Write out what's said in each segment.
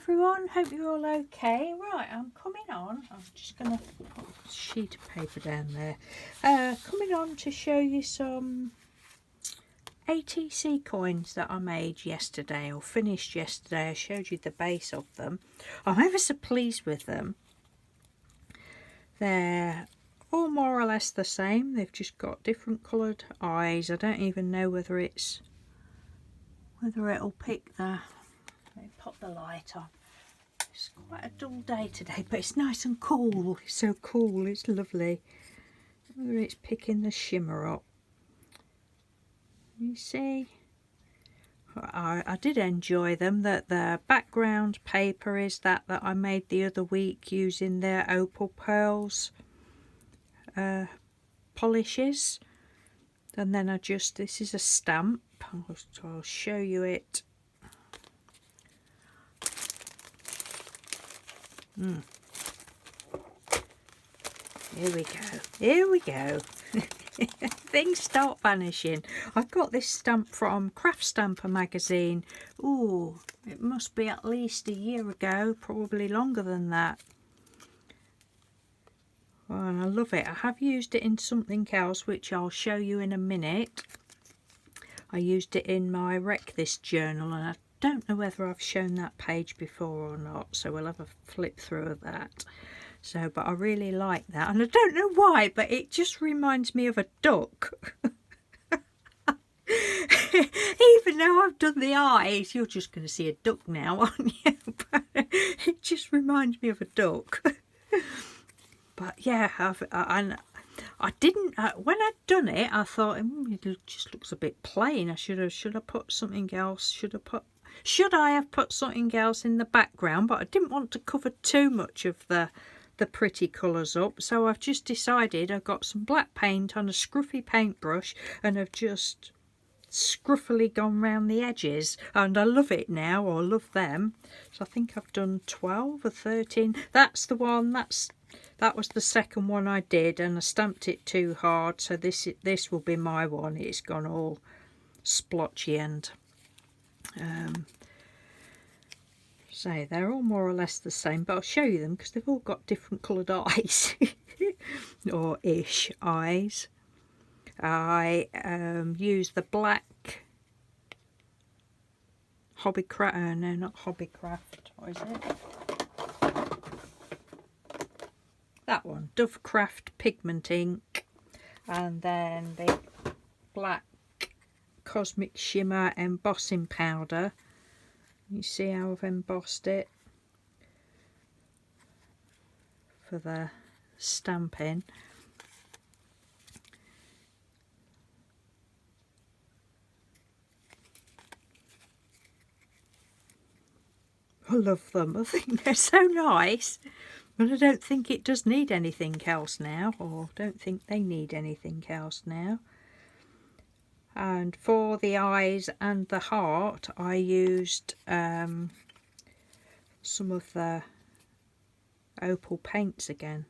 everyone, hope you're all okay. Right, I'm coming on. I'm just going to put a sheet of paper down there. Coming on to show you some ATC coins that I made yesterday, or finished yesterday. I showed you the base of them. I'm ever so pleased with them. They're all more or less the same. They've just got different coloured eyes. I don't even know whether it'll pick the... Let me put the light on. It's quite a dull day today, but it's nice and cool. It's so cool, it's lovely. Whether it's picking the shimmer up. You see? I did enjoy them. That the background paper is that I made the other week using their Opal Pearls polishes. And then this is a stamp. I'll show you it. Here we go. Here we go. Things start vanishing. I got this stamp from Craft Stamper magazine. Ooh, it must be at least a year ago, probably longer than that. Oh, and I love it. I have used it in something else, which I'll show you in a minute. I used it in my Wreck This journal, and I don't know whether I've shown that page before or not, so we'll have a flip through of that. So, but I really like that, and I don't know why, but it just reminds me of a duck. Even though I've done the eyes, you're just going to see a duck now, aren't you? But it just reminds me of a duck. But yeah, I didn't, when I'd done it, I thought it just looks a bit plain. Should I put something else? Should I have put something else in the background? But I didn't want to cover too much of the pretty colours up, so I've just decided I've got some black paint on a scruffy paintbrush, and I've just scruffily gone round the edges, and I love it now, or love them. So I think I've done 12 or 13. That's the one. That was the second one I did, and I stamped it too hard, so this will be my one. It's gone all splotchy, and so they're all more or less the same, but I'll show you them because they've all got different coloured eyes or ish eyes. I use the black Hobbycraft, no, not Hobbycraft, what is it? That one, Dovecraft pigment ink, and then the black Cosmic Shimmer embossing powder. You see how I've embossed it for the stamping. I love them. I think they're so nice. But I don't think it does need anything else now, or don't think they need anything else now. And for the eyes and the heart, I used some of the Opal paints again.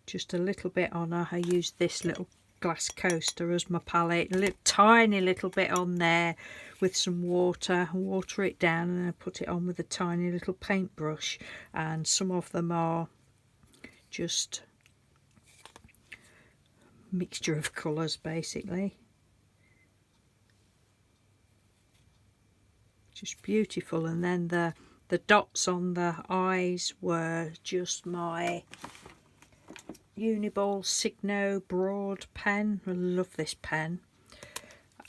Just a little bit on her. I used this little glass coaster as my palette. A tiny little bit on there with some water. Water it down, and I put it on with a tiny little paintbrush. And some of them are just mixture of colours, basically. Just beautiful. And then the dots on the eyes were just my Uniball Signo broad pen. I love this pen.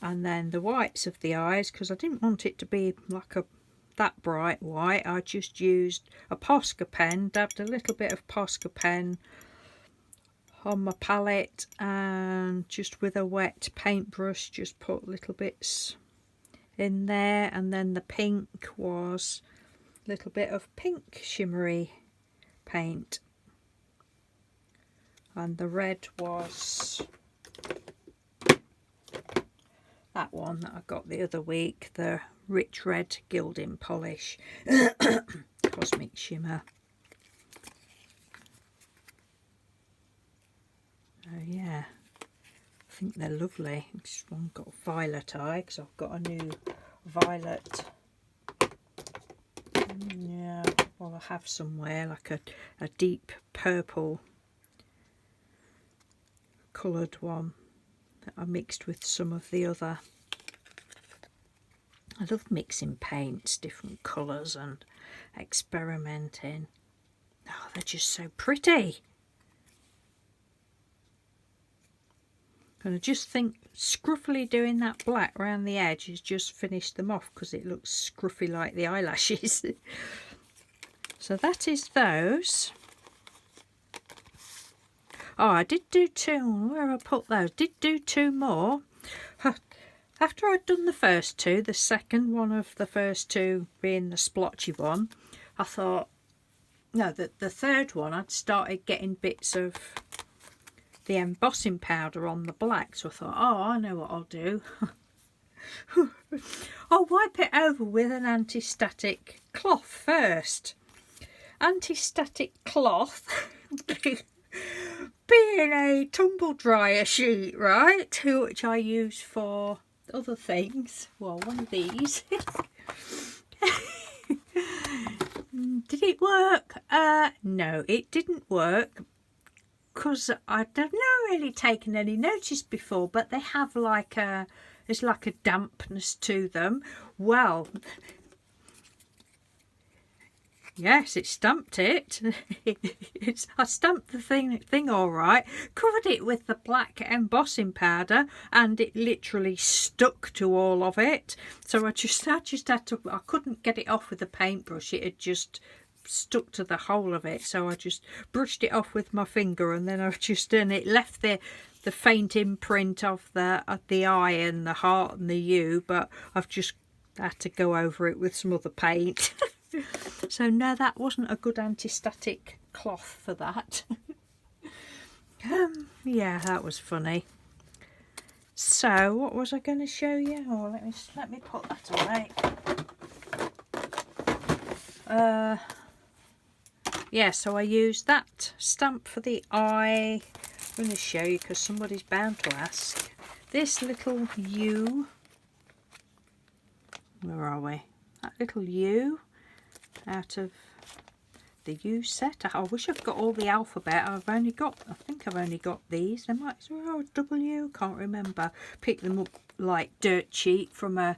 And then the whites of the eyes, because I didn't want it to be like that bright white, I just used a Posca pen, dabbed a little bit of Posca pen on my palette, and just with a wet paintbrush just put little bits in there. And then the pink was a little bit of pink shimmery paint, and the red was that one that I got the other week, the Rich Red Gilding Polish Cosmic Shimmer. Oh yeah, I think they're lovely. This one got violet eye because I've got a new violet I have somewhere like a deep purple coloured one that I mixed with some of the other. I love mixing paints, different colours, and experimenting. Oh, they're just so pretty. And I just think scruffily doing that black around the edge has just finished them off because it looks scruffy like the eyelashes. So that is those. Oh, I did do two. Where I put those? Did do two more. After I'd done the first two, the second one of the first two being the splotchy one, I thought, no, the third one, I'd started getting bits of the embossing powder on the black. So I thought, oh, I know what I'll do. I'll wipe it over with an anti-static cloth first. Anti-static cloth being a tumble dryer sheet, right, which I use for other things. Well, one of these. Did it work? No, it didn't work because I've not really taken any notice before, but they have like there's like a dampness to them. Well, yes, it stamped it. I stamped the thing all right, covered it with the black embossing powder, and it literally stuck to all of it. So I just had to, I couldn't get it off with a paintbrush. It had just stuck to the whole of it. So I just brushed it off with my finger, and then I've just done it. Left the faint imprint of the eye and the heart and the U, but I've just had to go over it with some other paint. So no, that wasn't a good anti-static cloth for that. Yeah, that was funny. So what was I going to show you? Oh, let me put that away. Yeah, so I used that stamp for the eye. I'm going to show you because somebody's bound to ask. This little U. Where are we? That little U. Out of the U set. I wish I've got all the alphabet. I think I've only got these. There might be a W, can't remember. Picked them up like dirt cheap from a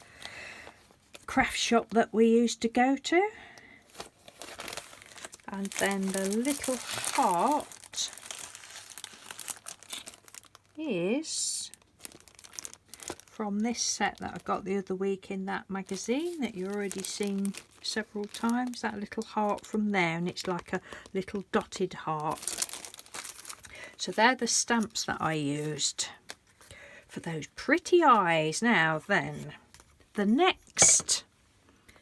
craft shop that we used to go to. And then the little heart is from this set that I got the other week in that magazine that you've already seen several times. That little heart from there, and it's like a little dotted heart. So they're the stamps that I used for those pretty eyes. Now then, the next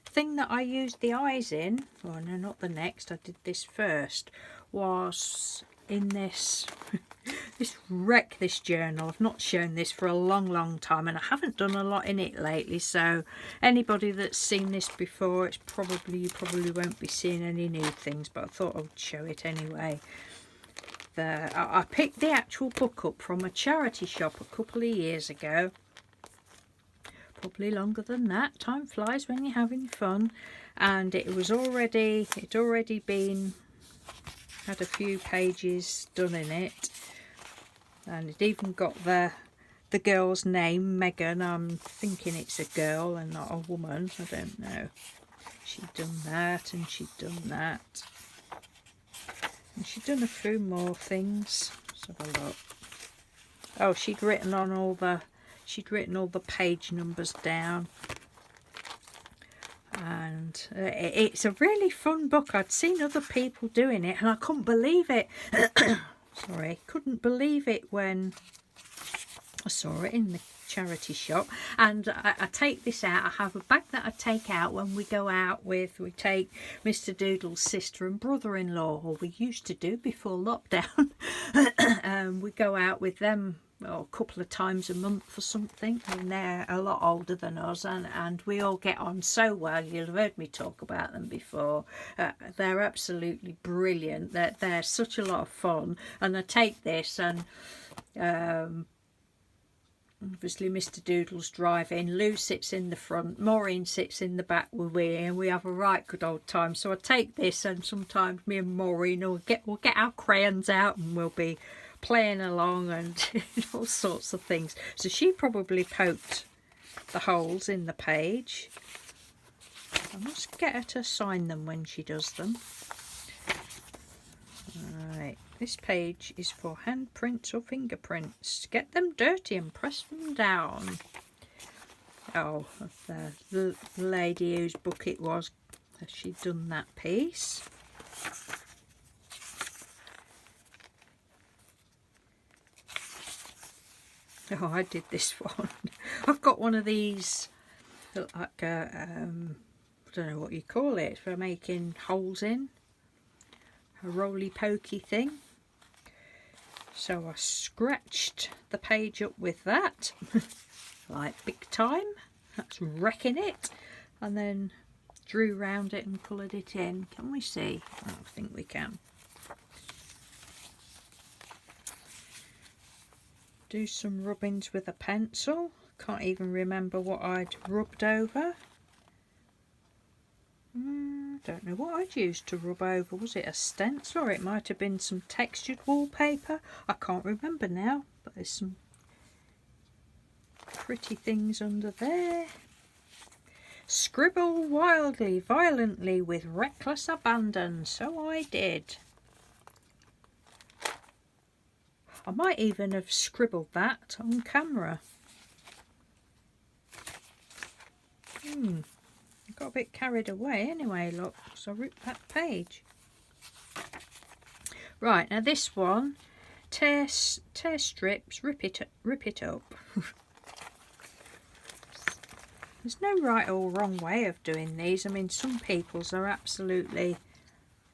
thing that I used the eyes in, oh no, not the next, I did this first, was in this this journal. I've not shown this for a long time, and I haven't done a lot in it lately, so anybody that's seen this before, you probably won't be seeing any new things, but I thought I would show it anyway. I picked the actual book up from a charity shop a couple of years ago, probably longer than that. Time flies when you're having fun. And it was already had a few pages done in it, and it even got the girl's name, Megan. I'm thinking it's a girl and not a woman, I don't know. She'd done that, and she'd done that, and she'd done a few more things. Let's have a look. Oh, she'd written all the page numbers down. And it's a really fun book. I'd seen other people doing it, and I couldn't believe it. Sorry, couldn't believe it when I saw it in the charity shop. And I take this out. I have a bag that I take out when we go out we take Mr. Doodle's sister and brother-in-law, or we used to do before lockdown. We go out with them a couple of times a month or something, and they're a lot older than us, and we all get on so well. You'll have heard me talk about them before. They're absolutely brilliant. They're such a lot of fun, and I take this, and Obviously Mr Doodle's driving, Lou sits in the front, Maureen sits in the back with me, and we have a right good old time. So I take this, and sometimes me and Maureen will get our crayons out and we'll be playing along and all sorts of things. So she probably poked the holes in the page. I must get her to sign them when she does them. Right, this page is for handprints or fingerprints. Get them dirty and press them down. Oh, the lady whose book it was, she'd done that piece. Oh, I did this one. I've got one of these, like a, I don't know what you call it, for making holes in. A roly-pokey thing. So I scratched the page up with that, like big time. That's wrecking it. And then drew round it and coloured it in. Can we see? Oh, I think we can. Do some rubbings with a pencil. Can't even remember what I'd rubbed over. Don't know what I'd used to rub over. Was it a stencil, or it might have been some textured wallpaper? I can't remember now, but there's some pretty things under there. Scribble wildly, violently, with reckless abandon. So I did. I might even have scribbled that on camera. I got a bit carried away anyway, look, so I ripped that page. Right, now this one, tear strips, rip it up. There's no right or wrong way of doing these. I mean, some people's are absolutely,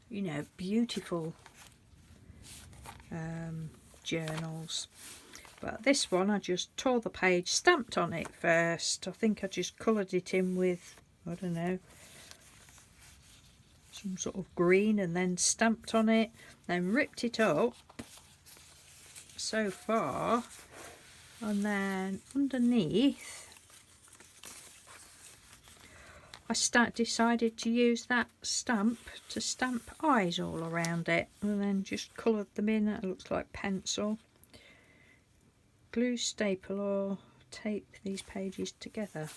you know, beautiful journals. But this one, I just tore the page, stamped on it first. I think I just coloured it in with, I don't know, some sort of green, and then stamped on it, then ripped it up so far, and then underneath I decided to use that stamp to stamp eyes all around it, and then just coloured them in. It looks like pencil. Glue, staple, or tape these pages together.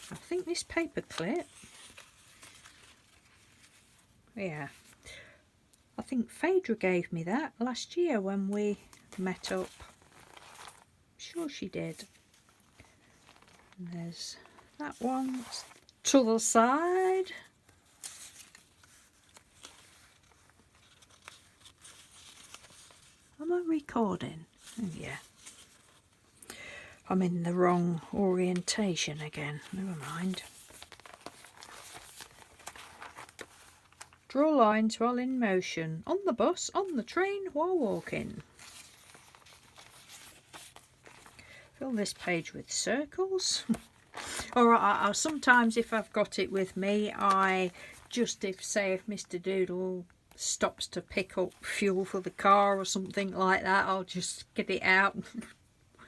I think this paper clip, yeah, I think Phaedra gave me that last year when we met up. Sure she did. And there's that one to the side. Am I recording? Oh yeah. I'm in the wrong orientation again. Never mind. Draw lines while in motion. On the bus, on the train, while walking. Fill this page with circles. Or sometimes if I've got it with me, I just, if Mr Doodle stops to pick up fuel for the car or something like that, I'll just get it out.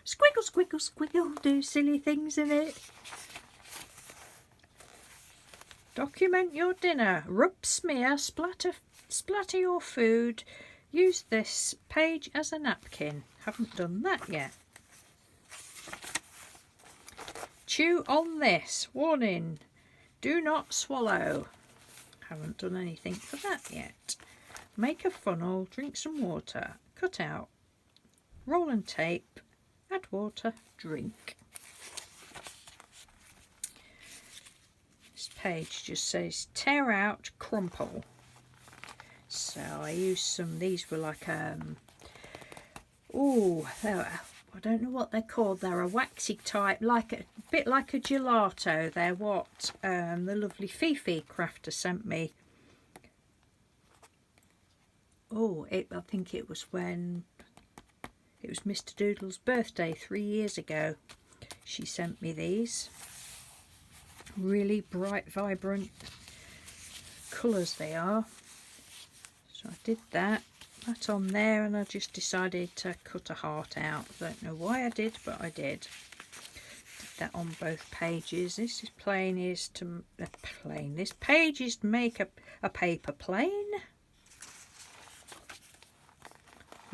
Squiggle, squiggle, squiggle, do silly things in it. Document your dinner. Rub, smear, splatter your food. Use this page as a napkin. Haven't done that yet. Chew on this. Warning, do not swallow. Haven't done anything for that yet. Make a funnel, drink some water, cut out, roll and tape, add water, drink. This page just says tear out, crumple. So I used some, these were like I don't know what they're called. They're a waxy type, like a bit like a gelato. They're what the lovely Fifi crafter sent me. Oh, I think it was when it was Mr Doodle's birthday 3 years ago. She sent me these. Really bright, vibrant colours they are. So I did that. that on there, and I just decided to cut a heart out. Don't know why I did, but I did. Did that on both pages. This is plain is to plain. This page is to make a paper plane.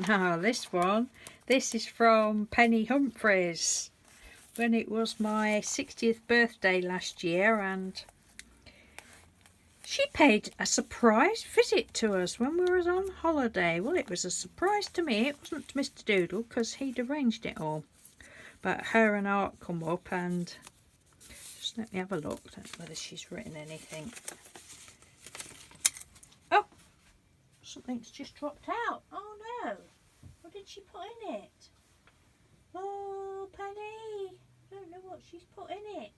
Now this one, this is from Penny Humphreys when it was my 60th birthday last year, and she paid a surprise visit to us when we were on holiday. Well, it was a surprise to me. It wasn't to Mr. Doodle because he'd arranged it all. But her and Art come up, and just let me have a look. I don't know whether she's written anything. Oh, something's just dropped out. Oh no, what did she put in it? Oh, Penny, I don't know what she's put in it.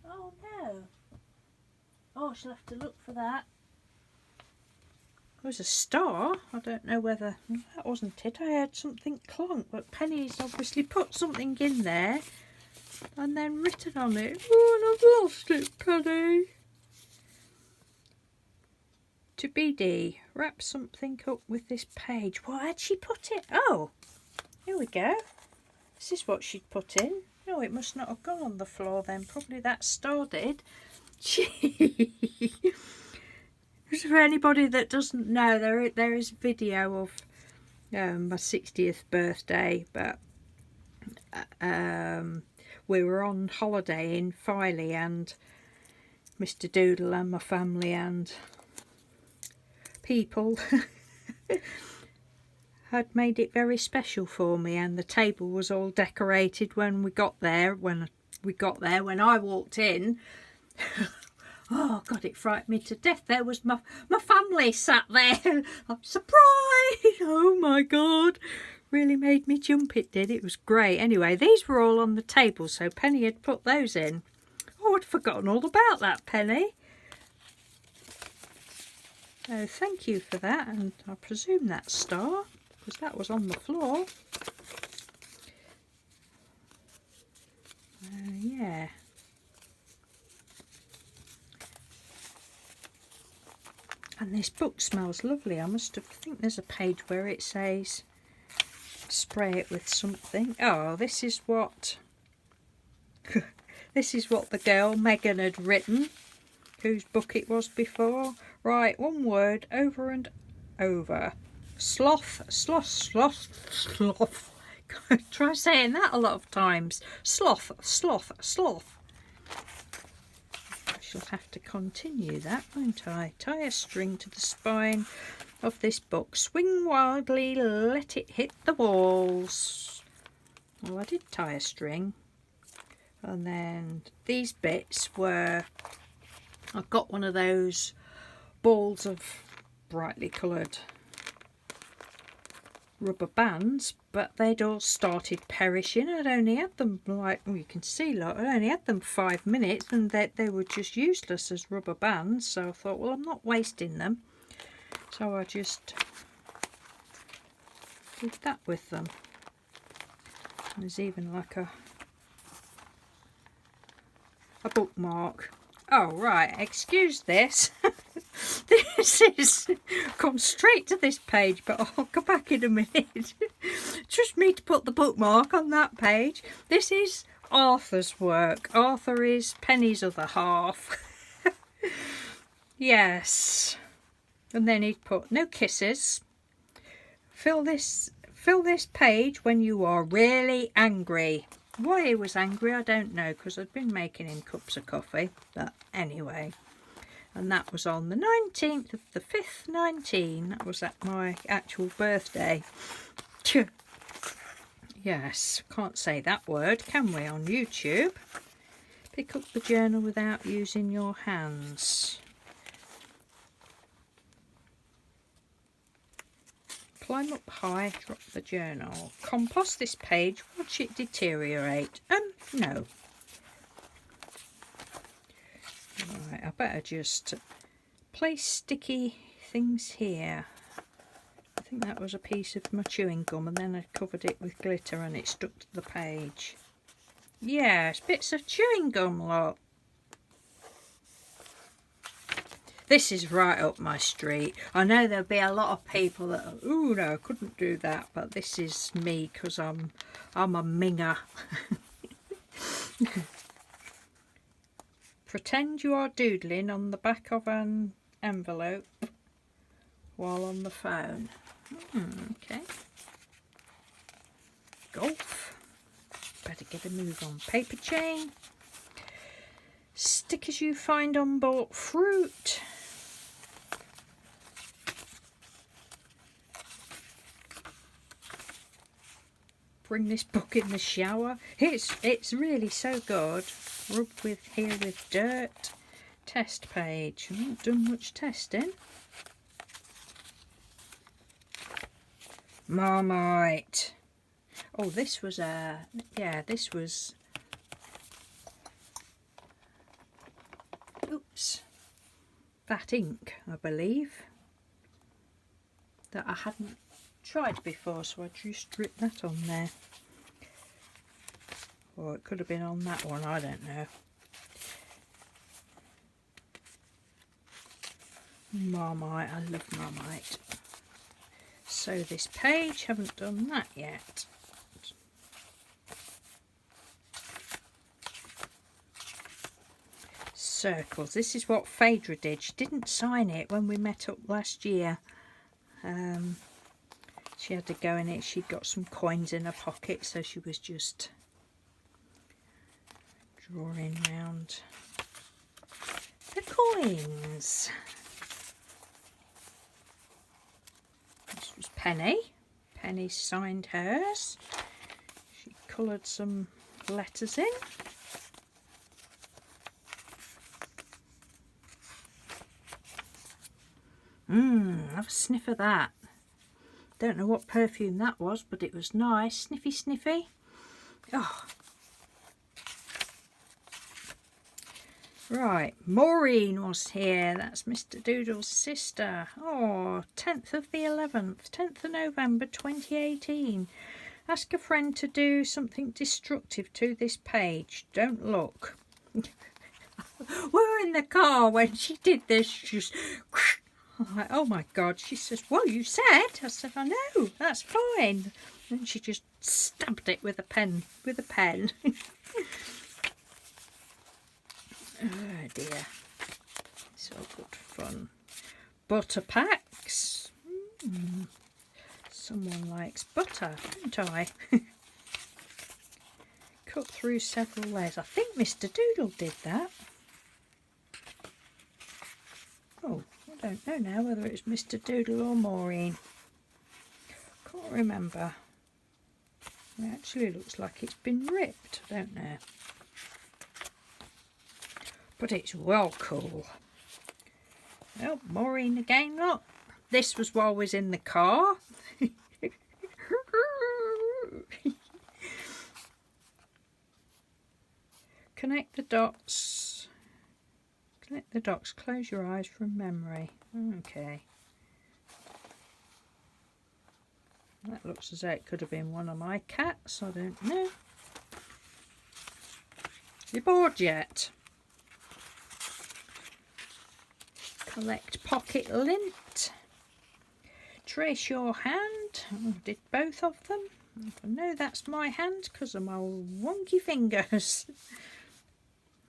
Oh no. Oh, she'll have to look for that. There was a star. I don't know whether that wasn't it. I heard something clonk, but Penny's obviously put something in there and then written on it. Oh, and I've lost it, Penny. To BD, wrap something up with this page. What had she put it? Oh, here we go. This is what she'd put in. No, it must not have gone on the floor then. Probably that star did. For anybody that doesn't know, there is a video of my 60th birthday, but we were on holiday in Filey, and Mr. Doodle and my family and people had made it very special for me, and the table was all decorated when we got there. When I walked in, oh God, it frightened me to death. There was my family sat there. I'm surprised. Oh my God, really made me jump. It did. It was great. Anyway, these were all on the table, so Penny had put those in. Oh, I'd forgotten all about that, Penny. So thank you for that, and I presume that's star, because that was on the floor. Yeah. And this book smells lovely. I think there's a page where it says spray it with something. Oh, this is what this is what the girl Megan had written, whose book it was before. Right, one word over and over. Sloth, sloth, sloth, sloth. Try saying that a lot of times. Sloth, sloth, sloth. I shall have to continue that, won't I? Tie a string to the spine of this book. Swing wildly, let it hit the walls. Well, I did tie a string. And then these bits were, I got one of those balls of brightly coloured rubber bands, but they'd all started perishing. I'd only had them, like, well, you can see, look, I only had them 5 minutes, and they were just useless as rubber bands. So I thought, well, I'm not wasting them, so I just did that with them. And there's even like a bookmark. Oh right, excuse this. This is come straight to this page, but I'll go back in a minute. Just me to put the bookmark on that page. This is Arthur's work. Arthur is Penny's other half. Yes. And then he'd put no kisses. Fill this page when you are really angry. Why he was angry, I don't know, because I'd been making him cups of coffee. But anyway, and that was on the 19th of the 5th, 19. That was at my actual birthday. Yes, can't say that word, can we, on YouTube? Pick up the journal without using your hands. Climb up high, drop the journal. Compost this page, watch it deteriorate. No. Right, I better just place sticky things here. I think that was a piece of my chewing gum, and then I covered it with glitter and it stuck to the page. Yes, bits of chewing gum, look. This is right up my street. I know there'll be a lot of people that, oh no, I couldn't do that, but this is me because I'm a minger. Pretend you are doodling on the back of an envelope while on the phone. Okay. Golf. Better get a move on. Paper chain. Stickers you find on bought fruit. Bring this book in the shower. It's really so good. Rub here with dirt. Test page. I haven't done much testing. Marmite. Oh, this was this was. Oops. That ink, I believe, that I hadn't tried before, so I just dripped that on there. Or it could have been on that one, I don't know. Marmite, I love Marmite. So this page, haven't done that yet. Circles, this is what Phaedra did. She didn't sign it when we met up last year. She had to go in it, she'd got some coins in her pocket, so she was just drawing round the coins. This was Penny. Penny signed hers. She coloured some letters in. Have a sniff of that. Don't know what perfume that was, but it was nice. Sniffy, sniffy. Oh. Right, Maureen was here. That's Mr. Doodle's sister. Oh, 10th of the 11th, 10th of November 2018. Ask a friend to do something destructive to this page. Don't look. We were in the car when she did this. She just... I'm like, oh my God. She says, well, you said. I said, I know, that's fine. And she just stabbed it with a pen. Oh dear. It's all good fun. Butter packs. Someone likes butter, don't I? Cut through several layers. I think Mr. Doodle did that. Oh, I don't know now whether it's Mr. Doodle or Maureen. Can't remember. It actually looks like it's been ripped. I don't know. But it's well cool. Oh, Maureen again, look. This was while I was in the car. Connect the dots. Connect the dots. Close your eyes from memory. Okay. That looks as though it could have been one of my cats. I don't know. You bored yet? Collect pocket lint. Trace your hand. I did both of them. I know that's my hand because of my wonky fingers.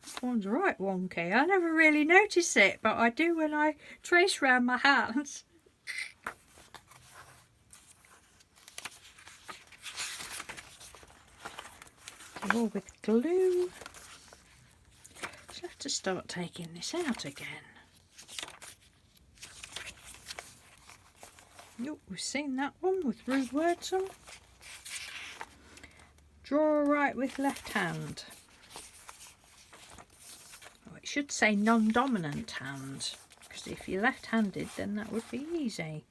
That one's right wonky. I never really notice it, but I do when I trace around my hands. All with glue. So I have to start taking this out again. Yep, we've seen that one with rude words on. Draw right with left hand. Oh, it should say non-dominant hand, because if you're left-handed then that would be easy.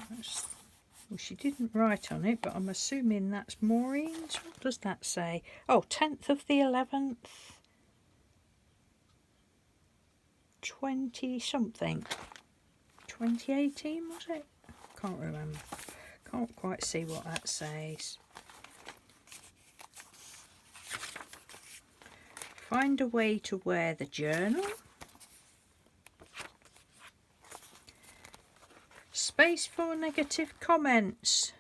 Well, she didn't write on it, but I'm assuming that's Maureen's. What does that say? Oh, 10th of the 11th. 20-something. 2018 was it? Can't remember. Can't quite see what that says. Find a way to wear the journal. space for negative comments.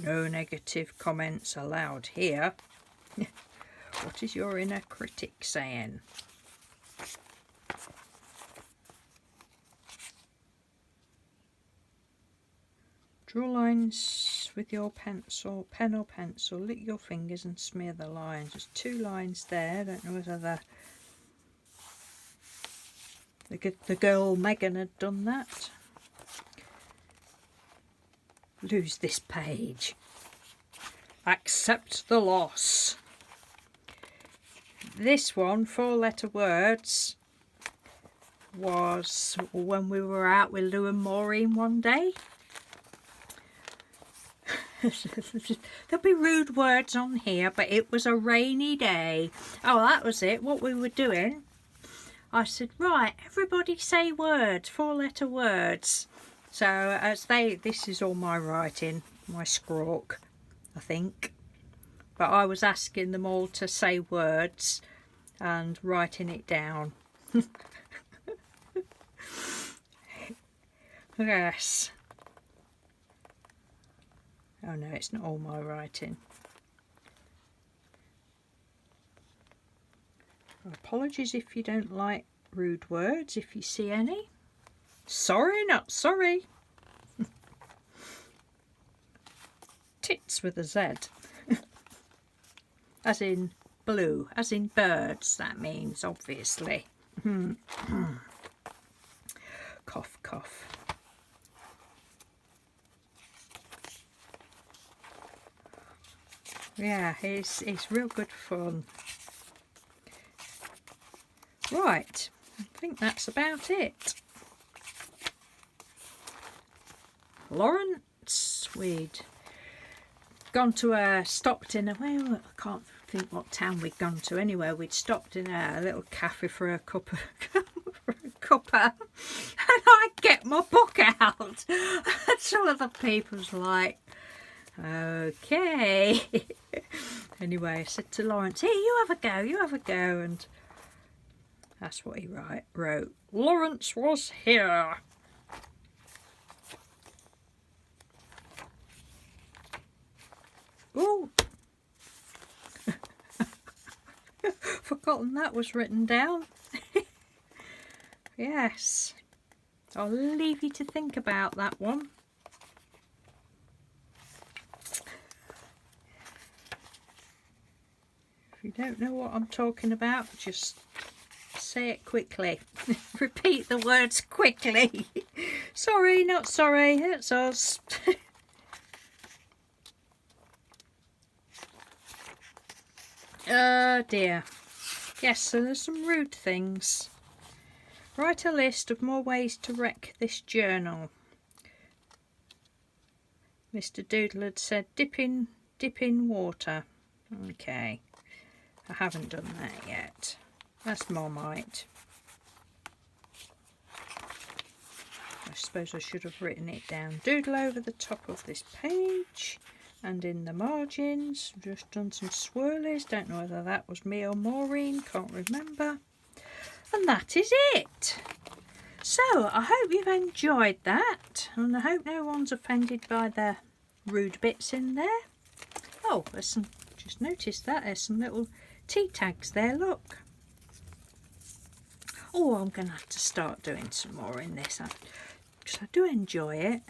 No negative comments allowed here. What is your inner critic saying? Draw lines with your pencil, pen or pencil. Lick your fingers and smear the lines. There's 2 lines there. I don't know whether the girl Megan had done that. Lose this page. Accept the loss. This one, 4-letter words, was when we were out with Lou and Maureen one day. There'll be rude words on here, but it was a rainy day. Oh, that was it, what we were doing. I said, right, everybody say words, 4-letter words. So as this is all my writing, my squawk, I think. But I was asking them all to say words and writing it down. Yes. Oh no, it's not all my writing. Apologies if you don't like rude words, if you see any. Sorry, not sorry. Tits with a Z. As in blue, as in birds, that means, obviously. Cough, cough. Yeah, it's real good fun. Right, I think that's about it. Lawrence, we'd gone to stopped in a, well, I can't think what town we'd gone to anyway. We'd stopped in a little cafe for a cuppa, and I get my book out. And some of the people's like, okay. Anyway, I said to Lawrence, here, you have a go, you have a go. And that's what he wrote. Lawrence was here. Oh, forgotten that was written down. Yes, I'll leave you to think about that one. If you don't know what I'm talking about, just say it quickly. Repeat the words quickly. Sorry, not sorry, it's us. Oh dear. Yes, so there's some rude things. Write a list of more ways to wreck this journal. Mr. Doodle had said dip in water. Okay. I haven't done that yet. That's Marmite. I suppose I should have written it down. Doodle over the top of this page. And in the margins, just done some swirlies. Don't know whether that was me or Maureen, can't remember. And that is it. So, I hope you've enjoyed that. And I hope no one's offended by the rude bits in there. Oh, there's some, just noticed that, there's some little tea tags there, look. Oh, I'm going to have to start doing some more in this, because I do enjoy it.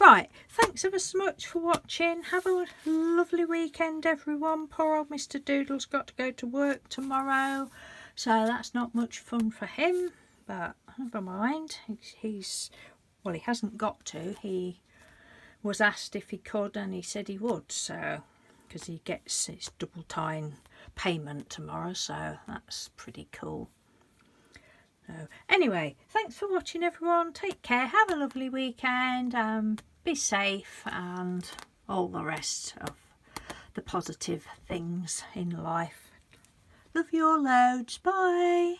Right, thanks ever so much for watching. Have a lovely weekend, everyone. Poor old Mr. Doodle's got to go to work tomorrow, so that's not much fun for him, but never mind. Well, he hasn't got to. He was asked if he could and he said he would, so, because he gets his double time payment tomorrow, so that's pretty cool. So, anyway, thanks for watching, everyone. Take care, have a lovely weekend, be safe, and all the rest of the positive things in life. Love you all loads. Bye.